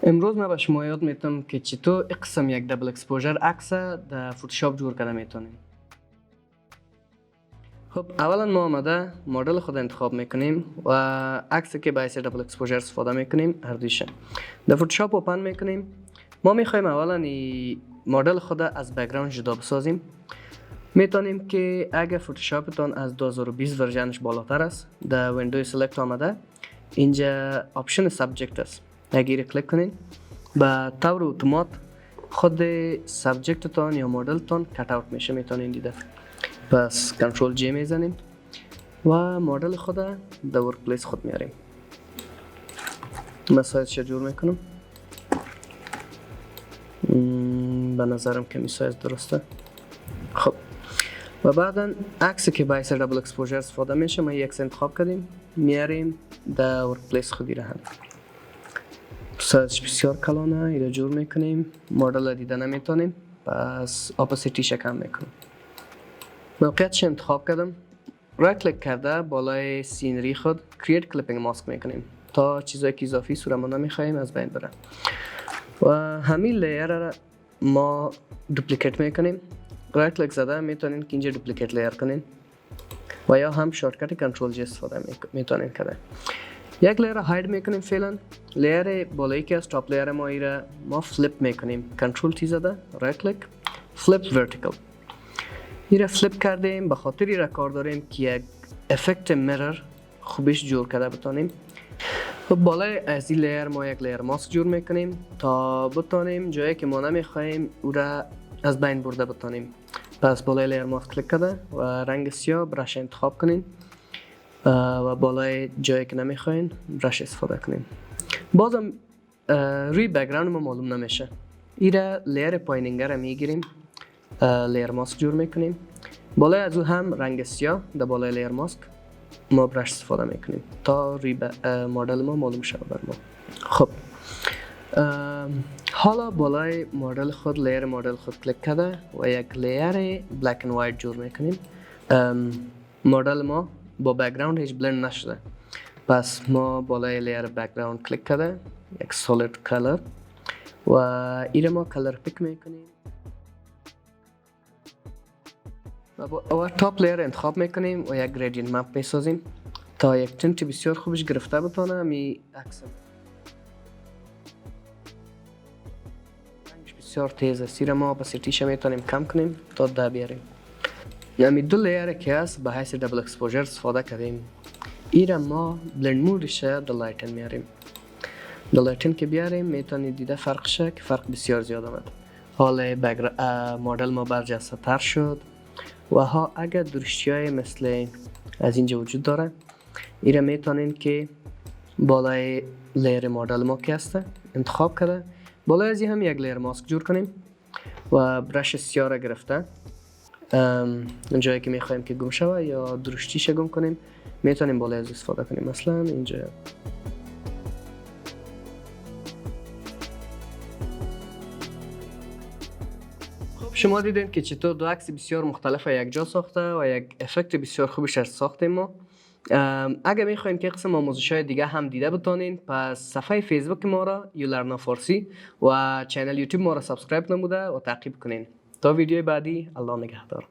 امروز من به شما یاد میتونم که چطور این قسم یک دبل اکسپوژر عکس در فوتوشاپ جور کرده میتونیم. خب اولا ما آمده مدل خود انتخاب میکنیم و عکسی که باعث دبل اکسپوژر استفاده میکنیم اردیشه. در فوتوشاپ اوپن میکنیم. ما میخوایم اولا این مدل خود از بک‌گراند جدا بسازیم. میتونیم که اگر فوتوشاپتان از 2020 ورژنش بالاتر است در ویندوی سلکت آمده اینجا آپشن سابجکت است. اگر کلیک کنین به طور اتومات خود سابجکت تان یا مدل تان کات اوت میشه، میتونین دیده. پس کنترل جی میزنیم و مدل خود در ورک پلیس خود میاریم. من سایزش جور میکنم. به نظرم کمی سایز درسته. خب و بعدا عکسی که باعث دبل اکسپوژر استفاده میشه ما یک انتخاب کردیم میاریم در ورک پلیس خودی را هم. سایزش بسیار کلانه، ایره جور میکنیم. مدل دیده نمیتونیم پس اپاسیتیش کم میکنیم. موقعیتش انتخاب کردم. رایت کلیک کرده بالای سینری خود کرییت کلیپینگ ماسک میکنیم تا چیزایی که اضافی صورت ما نمیخوایم از بین بره. و همین لیر را ما دوپلیکیت میکنیم. رایت کلیک زده میتونین که اینجا دوپلیکیت لیر کنین و یا هم شورتکت کنترل جی استفاده میتونین کنین. یک لیر را هاید میکنیم. فعلا لیر بالایی که از تاپ لیر ما ایره ما فلیپ میکنیم. کنترل تی زده رایت کلیک فلیپ ورتیکال. ایره فلیپ کردیم به خاطر ایره کار داریم که یک افکت میرر خوبش جور کرده بتونیم. خب بالای از این لیر ما یک لیر ماسک جور میکنیم تا بتونیم جایی که ما نمیخوایم او را از بین برده بتونیم. پس بالای لیر ماسک کلیک کرده و رنگ سیاه برش انتخاب کنین و بالای جایی که نمیخواین برش استفاده کنین. بازم روی بک‌گراند ما معلوم نمیشه. ایره لیر پاییننگه را میگیریم، لیر ماسک جور میکنیم. بالای از او هم رنگ سیاه در بالای لیر ماسک ما برش استفاده میکنیم تا روی مدل ما معلوم شود بر ما. خب حالا بالای مدل خود لیر مدل خود کلیک کرده و یک لیر بلک اند وایت جور میکنیم. مدل ما با بک‌گراند هیچ بلند نشده پس ما بالای لیر بک‌گراند کلیک کرده یک سولید کلر و ایره ما کلر پیک میکنیم و تاپ لیر انتخاب میکنیم و یک گریدینت مپ میسازیم تا یک تنت بسیار خوبش گرفته بتونه می عکس رنگش بسیار تیز است. ایره ما اپاسیتیش میتونیم کم کنیم تا 10 بیاریم. یعنی دو لیر که هست به حیث دبل اکسپوژر استفاده کردیم. ایره ما بلند مودش در لایتن میاریم. در لایتن که بیاریم میتونید دیده فرقشه که فرق بسیار زیاد آمد. حالا مدل ما برجسته تر شد و ها اگر درشتی های مثل از اینجا وجود داره ایره میتونین که بالای لیر مدل ما که هسته انتخاب کرده بالای ازی هم یک لیر ماسک جور کنیم و برش سیاه را گرفته جایی که میخوایم که گم شوه یا درشتیش گم کنیم میتونیم بالای از استفاده کنیم. مثلا اینجا شما دیدین که چطور دو عکس بسیار مختلف یک جا ساخته و یک افکت بسیار خوبش از ساختیم ما. اگر میخواین که قسم آموزش‌های دیگه هم دیده بتونین پس صفحه فیسبوک ما را یولرنا فارسی و چینل یوتیوب ما را سابسکرایب نموده و تعقیب کنین. تا ویدیوی بعدی الله نگهدار.